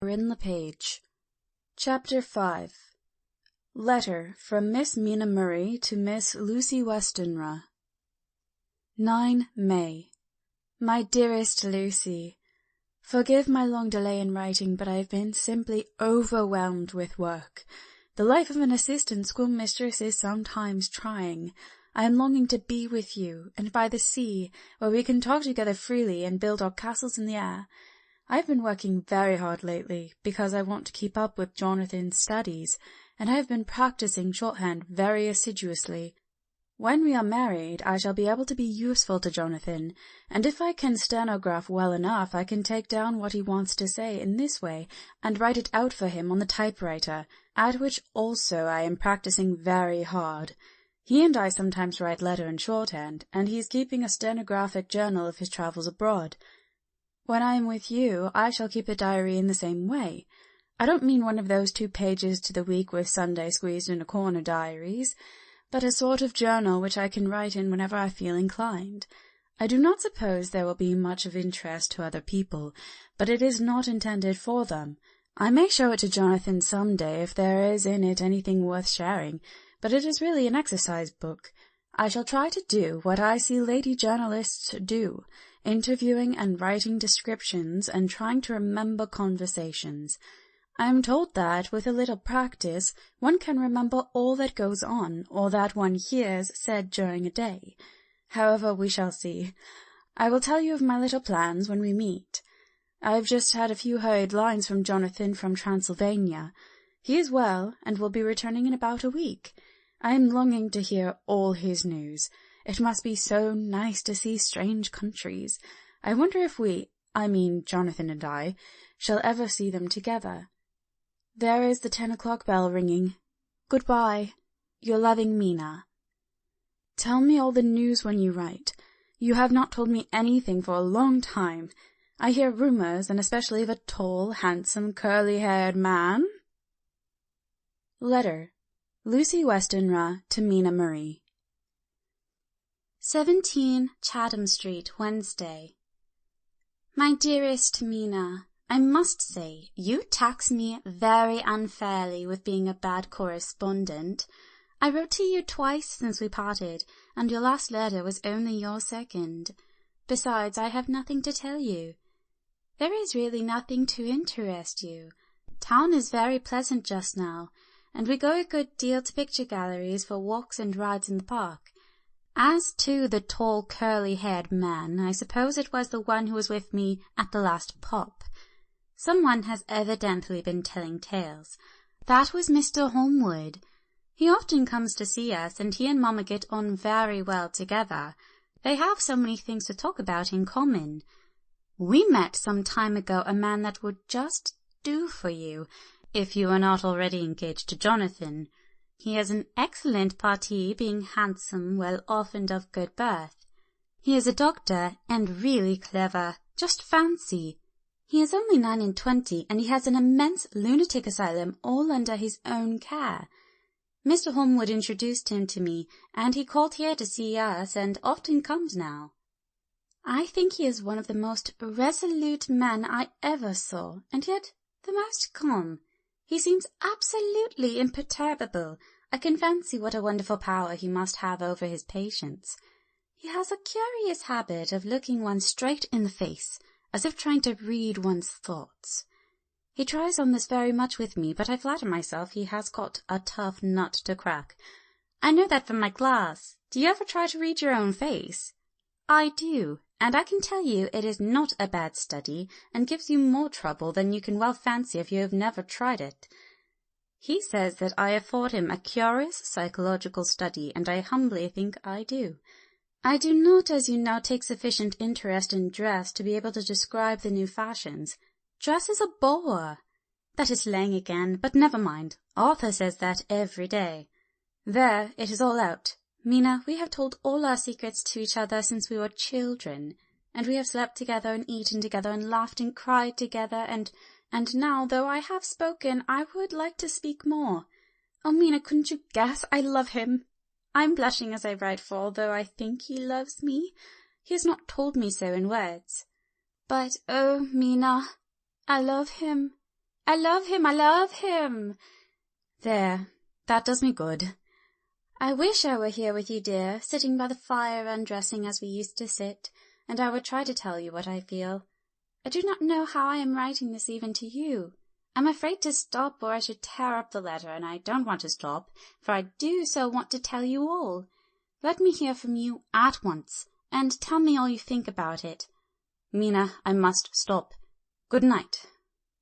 in the page. Chapter 5. Letter from Miss Mina Murray to Miss Lucy Westenra. 9 May. My dearest Lucy, forgive my long delay in writing, but I have been simply overwhelmed with work. The life of an assistant schoolmistress is sometimes trying. I am longing to be with you, and by the sea, where we can talk together freely and build our castles in the air. I have been working very hard lately, because I want to keep up with Jonathan's studies, and I have been practicing shorthand very assiduously. When we are married, I shall be able to be useful to Jonathan, and if I can stenograph well enough, I can take down what he wants to say in this way, and write it out for him on the typewriter, at which also I am practicing very hard. He and I sometimes write letter in shorthand, and he is keeping a stenographic journal of his travels abroad. When I am with you, I shall keep a diary in the same way. I don't mean one of those 2 pages to the week with Sunday squeezed in a corner diaries, but a sort of journal which I can write in whenever I feel inclined. I do not suppose there will be much of interest to other people, but it is not intended for them. I may show it to Jonathan some day if there is in it anything worth sharing, but it is really an exercise book. I shall try to do what I see lady journalists do, interviewing and writing descriptions and trying to remember conversations. I am told that, with a little practice, one can remember all that goes on, or that one hears said during a day. However, we shall see. I will tell you of my little plans when we meet. I have just had a few hurried lines from Jonathan from Transylvania. He is well, and will be returning in about a week. I am longing to hear all his news. It must be so nice to see strange countries. I wonder if we, I mean Jonathan and I, shall ever see them together. There is the 10 o'clock bell ringing. Goodbye. Your loving Mina. Tell me all the news when you write. You have not told me anything for a long time. I hear rumours, and especially of a tall, handsome, curly-haired man. Letter. Lucy Westenra to Mina Murray. 17 Chatham Street, Wednesday. My dearest Mina, I must say, you tax me very unfairly with being a bad correspondent. I wrote to you twice since we parted, and your last letter was only your second. Besides, I have nothing to tell you. There is really nothing to interest you. Town is very pleasant just now, and we go a good deal to picture galleries for walks and rides in the park. As to the tall, curly-haired man, I suppose it was the one who was with me at the last pop. Someone has evidently been telling tales. That was Mr. Holmwood. He often comes to see us, and he and Mamma get on very well together. They have so many things to talk about in common. We met some time ago a man that would just do for you, if you are not already engaged to Jonathan. He has an excellent parti, being handsome, well off, and of good birth. He is a doctor, and really clever. Just fancy! He is only 29, and he has an immense lunatic asylum all under his own care. Mr. Holmwood introduced him to me, and he called here to see us, and often comes now. I think he is one of the most resolute men I ever saw, and yet the most calm. He seems absolutely imperturbable. I can fancy what a wonderful power he must have over his patients. He has a curious habit of looking one straight in the face, as if trying to read one's thoughts. He tries on this very much with me, but I flatter myself he has got a tough nut to crack. I know that from my glass. Do you ever try to read your own face? I do, and I can tell you it is not a bad study, and gives you more trouble than you can well fancy if you have never tried it. He says that I afford him a curious psychological study, and I humbly think I do. I do not, as you know, take sufficient interest in dress to be able to describe the new fashions. Dress is a bore. That is slang again, but never mind. Arthur says that every day. There, it is all out. Mina, we have told all our secrets to each other since we were children, and we have slept together and eaten together and laughed and cried together, and now, though I have spoken, I would like to speak more. Oh, Mina, couldn't you guess? I love him. I'm blushing as I write, for although I think he loves me, he has not told me so in words. But, oh, Mina, I love him, I love him, I love him. There, that does me good. I wish I were here with you, dear, sitting by the fire undressing as we used to sit, and I would try to tell you what I feel. I do not know how I am writing this even to you. I'm afraid to stop, or I should tear up the letter, and I don't want to stop, for I do so want to tell you all. Let me hear from you at once, and tell me all you think about it. Mina, I must stop. Good night.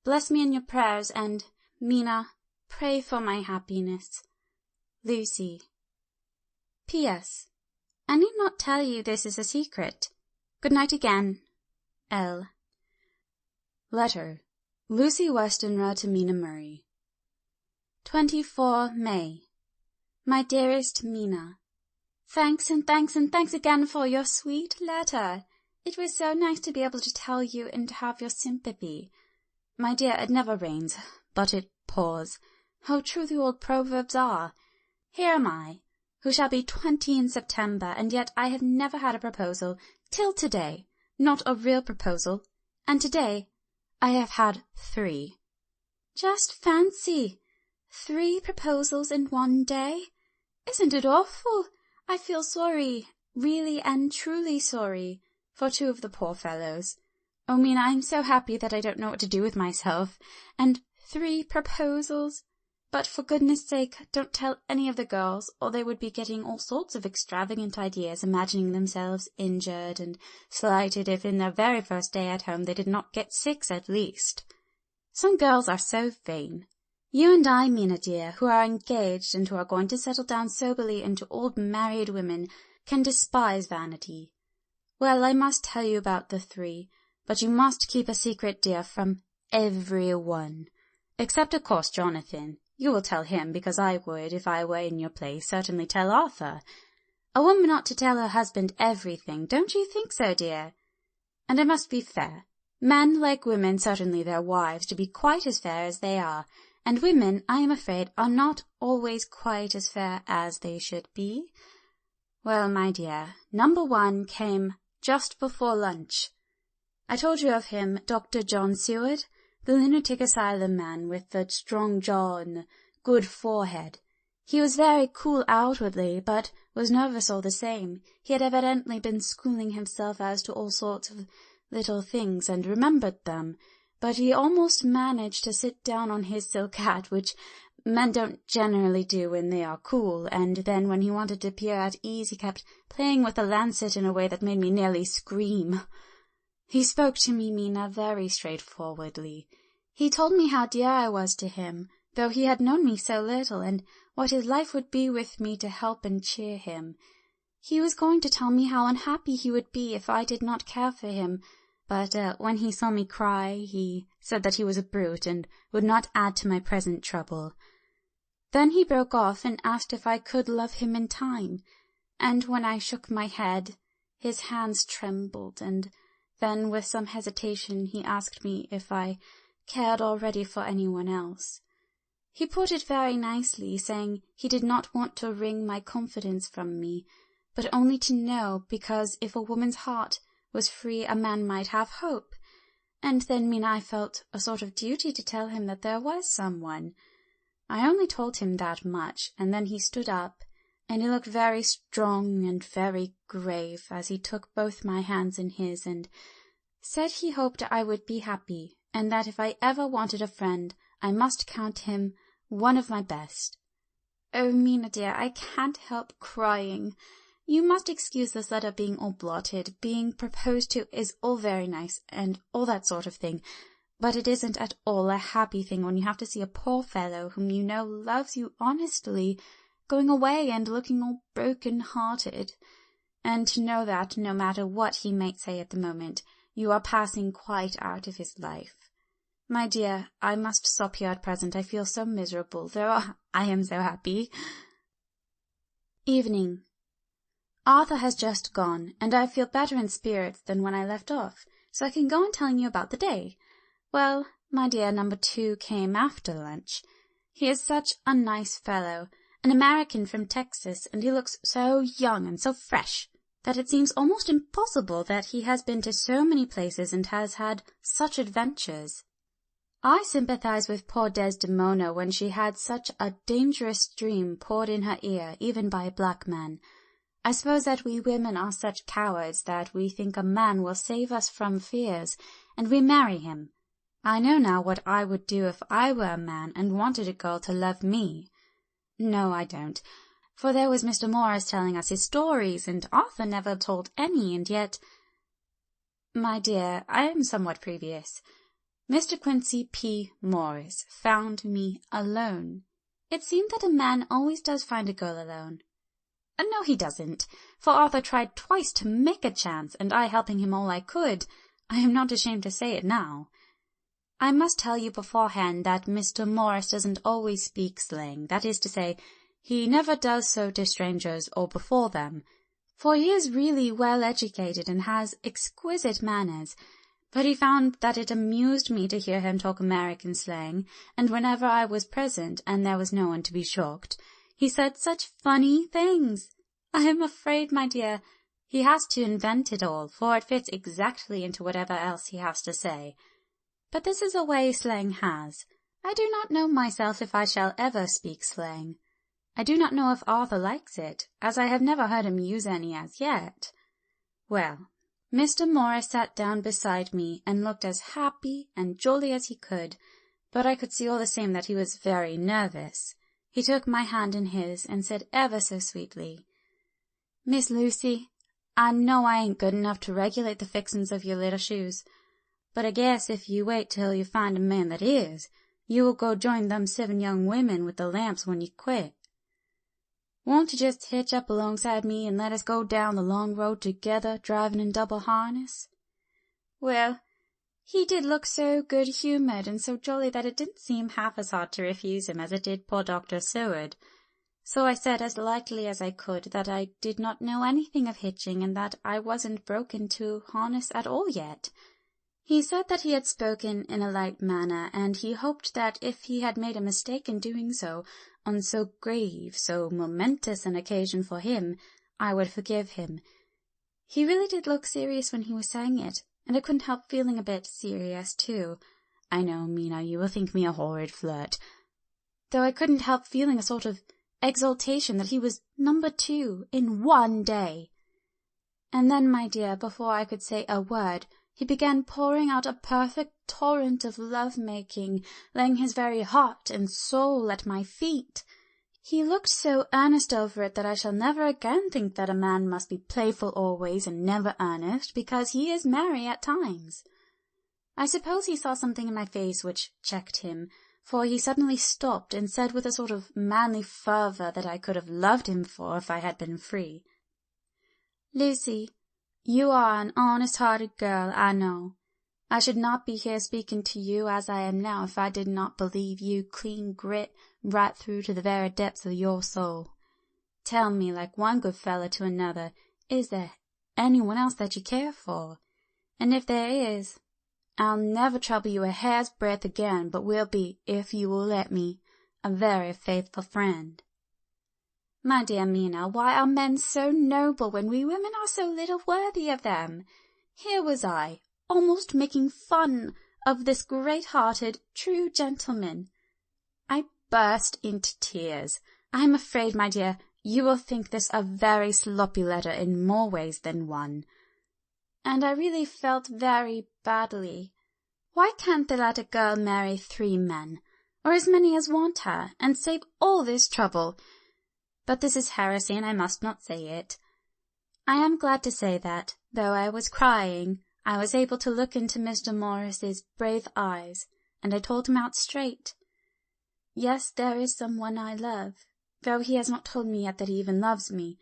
Bless me in your prayers, and, Mina, pray for my happiness. Lucy. P.S. I need not tell you this is a secret. Good night again. L. Letter. Lucy Westenra to Mina Murray. 24 May. My dearest Mina, thanks and thanks and thanks again for your sweet letter. It was so nice to be able to tell you and to have your sympathy. My dear, it never rains, but it pours. How true the old proverbs are. Here am I, who shall be 20 in September, and yet I have never had a proposal till today, not a real proposal, and today I have had 3. Just fancy, 3 proposals in one day. Isn't it awful? I feel sorry, really and truly sorry, for 2 of the poor fellows. Oh, Mina, I'm so happy that I don't know what to do with myself. And 3 proposals. But for goodness sake, don't tell any of the girls, or they would be getting all sorts of extravagant ideas, imagining themselves injured and slighted if in their very first day at home they did not get 6 at least. Some girls are so vain. You and I, Mina dear, who are engaged and who are going to settle down soberly into old married women, can despise vanity. Well, I must tell you about the 3, but you must keep a secret, dear, from everyone. Except, of course, Jonathan. You will tell him, because I would, if I were in your place, certainly tell Arthur. A woman ought to tell her husband everything, don't you think so, dear? And I must be fair. Men like women, certainly their wives, to be quite as fair as they are, and women, I am afraid, are not always quite as fair as they should be. Well, my dear, number 1 came just before lunch. I told you of him, Dr. John Seward, the lunatic asylum man with the strong jaw and the good forehead. He was very cool outwardly, but was nervous all the same. He had evidently been schooling himself as to all sorts of little things, and remembered them, but he almost managed to sit down on his silk hat, which men don't generally do when they are cool, and then when he wanted to appear at ease he kept playing with the lancet in a way that made me nearly scream. He spoke to me, Mina, very straightforwardly. He told me how dear I was to him, though he had known me so little, and what his life would be with me to help and cheer him. He was going to tell me how unhappy he would be if I did not care for him, but when he saw me cry, he said that he was a brute and would not add to my present trouble. Then he broke off and asked if I could love him in time, and when I shook my head, his hands trembled, and then with some hesitation he asked me if I cared already for anyone else. He put it very nicely, saying he did not want to wring my confidence from me, but only to know, because if a woman's heart was free a man might have hope. And then Mina, I felt a sort of duty to tell him that there was someone. I only told him that much, and then he stood up, and he looked very strong and very grave as he took both my hands in his, and said he hoped I would be happy, and that if I ever wanted a friend, I must count him one of my best. Oh, Mina dear, I can't help crying. You must excuse this letter being all blotted. Being proposed to is all very nice, and all that sort of thing, but it isn't at all a happy thing when you have to see a poor fellow whom you know loves you honestly going away and looking all broken-hearted, and to know that, no matter what he might say at the moment, you are passing quite out of his life. My dear, I must stop here at present. I feel so miserable, though I am so happy. Evening. Arthur has just gone, and I feel better in spirits than when I left off, so I can go on telling you about the day. Well, my dear, number 2 came after lunch. He is such a nice fellow, an American from Texas, and he looks so young and so fresh that it seems almost impossible that he has been to so many places and has had such adventures. I sympathize with poor Desdemona when she had such a dangerous dream poured in her ear, even by a black man. I suppose that we women are such cowards that we think a man will save us from fears, and we marry him. I know now what I would do if I were a man and wanted a girl to love me. No, I don't, for there was Mr. Morris telling us his stories, and Arthur never told any, and yet— My dear, I am somewhat previous. Mr. Quincy P. Morris found me alone. It seemed that a man always does find a girl alone. No, he doesn't, for Arthur tried twice to make a chance, and I helping him all I could. I am not ashamed to say it now. I must tell you beforehand that Mr. Morris doesn't always speak slang, that is to say, he never does so to strangers or before them, for he is really well educated and has exquisite manners, but he found that it amused me to hear him talk American slang, and whenever I was present and there was no one to be shocked, he said such funny things. I am afraid, my dear, he has to invent it all, for it fits exactly into whatever else he has to say. But this is a way slang has. I do not know myself if I shall ever speak slang. I do not know if Arthur likes it, as I have never heard him use any as yet. Well, Mr. Morris sat down beside me and looked as happy and jolly as he could, but I could see all the same that he was very nervous. He took my hand in his and said ever so sweetly, "Miss Lucy, I know I ain't good enough to regulate the fixin's of your little shoes, but I guess if you wait till you find a man that is, you will go join them 7 young women with the lamps when you quit. Won't you just hitch up alongside me and let us go down the long road together, driving in double harness?" Well, he did look so good-humoured and so jolly that it didn't seem half as hard to refuse him as it did poor Dr. Seward. So I said as lightly as I could that I did not know anything of hitching and that I wasn't broken to harness at all yet. He said that he had spoken in a light manner, and he hoped that if he had made a mistake in doing so, on so grave, so momentous an occasion for him, I would forgive him. He really did look serious when he was saying it, and I couldn't help feeling a bit serious, too. I know, Mina, you will think me a horrid flirt, though I couldn't help feeling a sort of exultation that he was number 2 in 1 day. And then, my dear, before I could say a word, he began pouring out a perfect torrent of love-making, laying his very heart and soul at my feet. He looked so earnest over it that I shall never again think that a man must be playful always and never earnest, because he is merry at times. I suppose he saw something in my face which checked him, for he suddenly stopped and said with a sort of manly fervour that I could have loved him for if I had been free, "Lucy, you are an honest-hearted girl, I know. I should not be here speaking to you as I am now if I did not believe you clean grit right through to the very depths of your soul. Tell me, like one good fellow to another, is there anyone else that you care for? And if there is, I'll never trouble you a hair's breadth again, but will be, if you will let me, a very faithful friend." My dear Mina, why are men so noble when we women are so little worthy of them? Here was I, almost making fun of this great-hearted, true gentleman. I burst into tears. I am afraid, my dear, you will think this a very sloppy letter in more ways than one. And I really felt very badly. Why can't they let a girl marry 3 men, or as many as want her, and save all this trouble? But this is heresy, and I must not say it. I am glad to say that, though I was crying, I was able to look into Mr. Morris's brave eyes, and I told him out straight. Yes, there is someone I love, though he has not told me yet that he even loves me.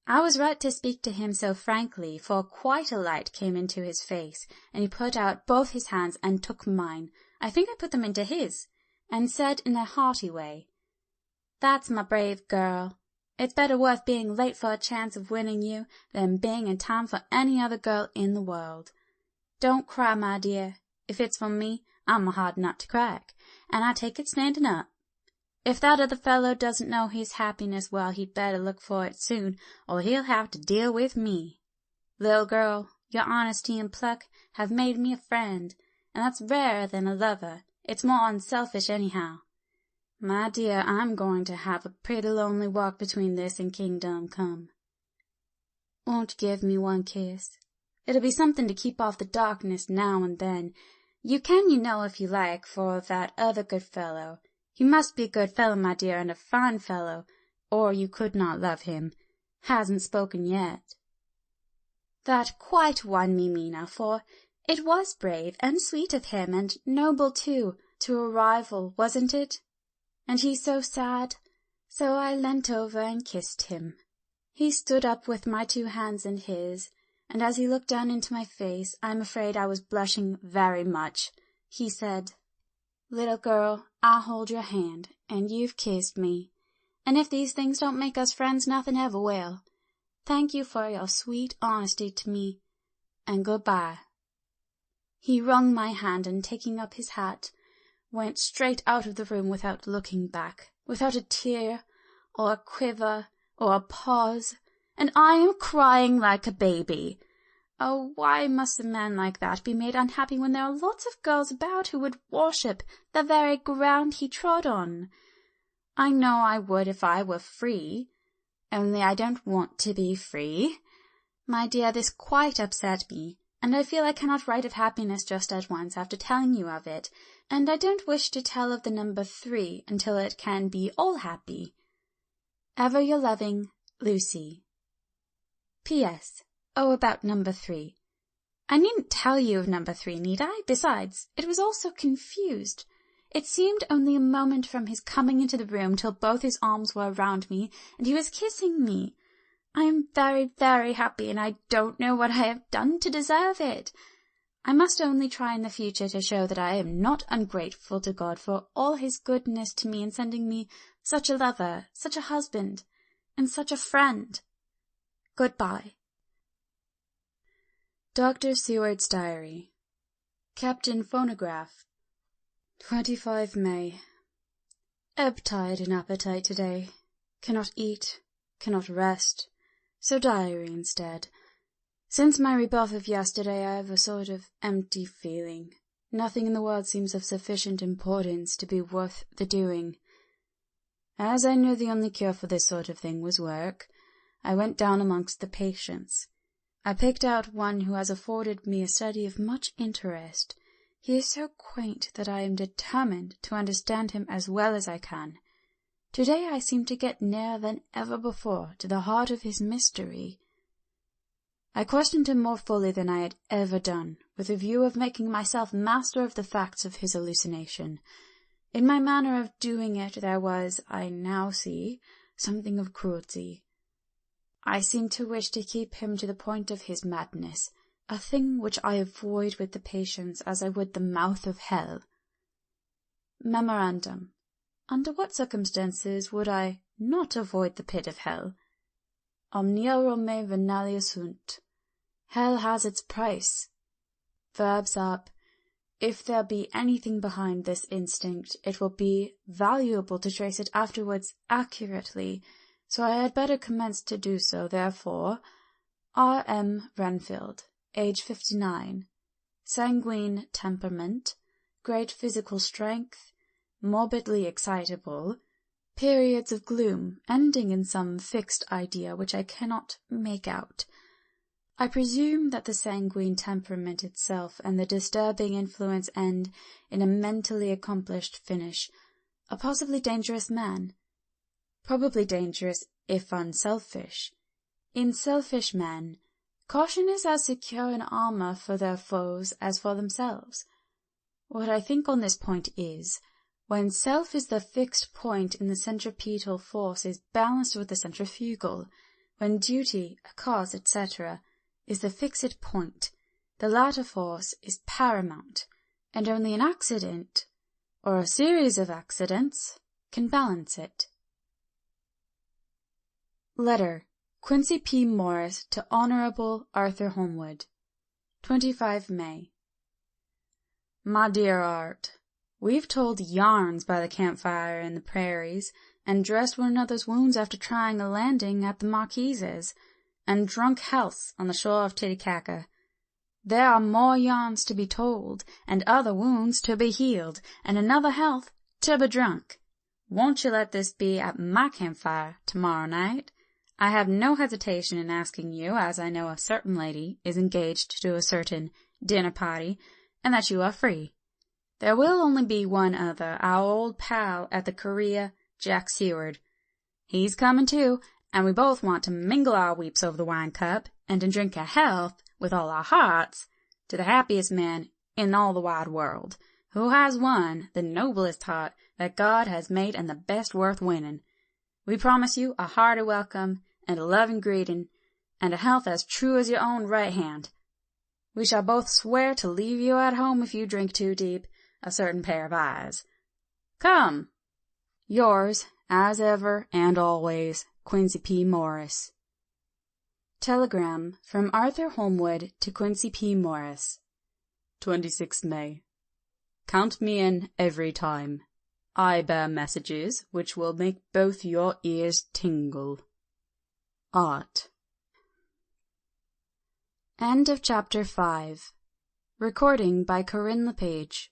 I was right to speak to him so frankly, for quite a light came into his face, and he put out both his hands and took mine. I think I put them into his, and said in a hearty way, "That's my brave girl. It's better worth being late for a chance of winning you than being in time for any other girl in the world. Don't cry, my dear. If it's for me, I'm a hard nut to crack, and I take it standing up. If that other fellow doesn't know his happiness, well, he'd better look for it soon, or he'll have to deal with me. Little girl, your honesty and pluck have made me a friend, and that's rarer than a lover, It's more unselfish anyhow. My dear, I'm going to have a pretty lonely walk between this and Kingdom Come. Won't you give me one kiss? It'll be something to keep off the darkness now and then. You can, if you like, for that other good fellow. He must be a good fellow, my dear, and a fine fellow, or you could not love him. Hasn't spoken yet. That quite won me, Mina, for it was brave and sweet of him, and noble too, to a rival, wasn't it? And he so sad, so I leant over and kissed him. He stood up with my 2 hands in his, and as he looked down into my face, I'm afraid I was blushing very much. He said, "Little girl, I'll hold your hand, and you've kissed me, and if these things don't make us friends, nothing ever will. Thank you for your sweet honesty to me, and good-bye." He wrung my hand, and taking up his hat, went straight out of the room without looking back, without a tear, or a quiver, or a pause, and I am crying like a baby. Oh, why must a man like that be made unhappy when there are lots of girls about who would worship the very ground he trod on? I know I would if I were free, only I don't want to be free. My dear, this quite upset me, and I feel I cannot write of happiness just at once after telling you of it, and I don't wish to tell of the number 3 until it can be all happy. Ever your loving, Lucy. P.S. Oh, about number 3. I needn't tell you of number 3, need I? Besides, it was all so confused. It seemed only a moment from his coming into the room till both his arms were around me, and he was kissing me. I am very, very happy, and I don't know what I have done to deserve it. I must only try in the future to show that I am not ungrateful to God for all his goodness to me in sending me such a lover, such a husband, and such a friend. Goodbye. Dr. Seward's Diary. Kept in phonograph. 25 May. Ebb tide and appetite today. Cannot eat, cannot rest, so diary instead. Since my rebuff of yesterday I have a sort of empty feeling. Nothing in the world seems of sufficient importance to be worth the doing. As I knew the only cure for this sort of thing was work, I went down amongst the patients. I picked out one who has afforded me a study of much interest. He is so quaint that I am determined to understand him as well as I can. Today I seem to get nearer than ever before to the heart of his mystery. I questioned him more fully than I had ever done, with a view of making myself master of the facts of his hallucination. In my manner of doing it there was, I now see, something of cruelty. I seemed to wish to keep him to the point of his madness, a thing which I avoid with the patients as I would the mouth of hell. Memorandum. Under what circumstances would I not avoid the pit of hell? Omnia Romae venalia sunt. Hell has its price. Verbs up. If there be anything behind this instinct, it will be valuable to trace it afterwards accurately, so I had better commence to do so, therefore. R. M. Renfield, age 59, sanguine temperament, great physical strength, morbidly excitable, periods of gloom, ending in some fixed idea which I cannot make out. I presume that the sanguine temperament itself and the disturbing influence end in a mentally accomplished finish, a possibly dangerous man. Probably dangerous if unselfish. In selfish men, caution is as secure an armor for their foes as for themselves. What I think on this point is, when self is the fixed point in the centripetal force is balanced with the centrifugal, when duty, a cause, etc., is the fixed point, the latter force is paramount, and only an accident, or a series of accidents, can balance it. Letter. Quincy P. Morris to Honorable Arthur Holmwood. 25 May. My dear Art, we've told yarns by the campfire in the prairies, and dressed one another's wounds after trying a landing at the Marquise's, and drunk healths on the shore of Titicaca. There are more yarns to be told, and other wounds to be healed, and another health to be drunk. Won't you let this be at my campfire tomorrow night? I have no hesitation in asking you, as I know a certain lady is engaged to a certain dinner party, and that you are free. There will only be one other, our old pal at the Korea, Jack Seward. He's coming too, and we both want to mingle our weeps over the wine cup, and to drink a health, with all our hearts, to the happiest man in all the wide world, who has won the noblest heart that God has made and the best worth winning. We promise you a hearty welcome, and a loving greeting, and a health as true as your own right hand. We shall both swear to leave you at home if you drink too deep, a certain pair of eyes. Come! Yours, as ever and always, Quincy P. Morris. Telegram from Arthur Holmwood to Quincy P. Morris. 26 May. Count me in every time. I bear messages which will make both your ears tingle. Art. End of Chapter 5. Recording by Corinne LePage.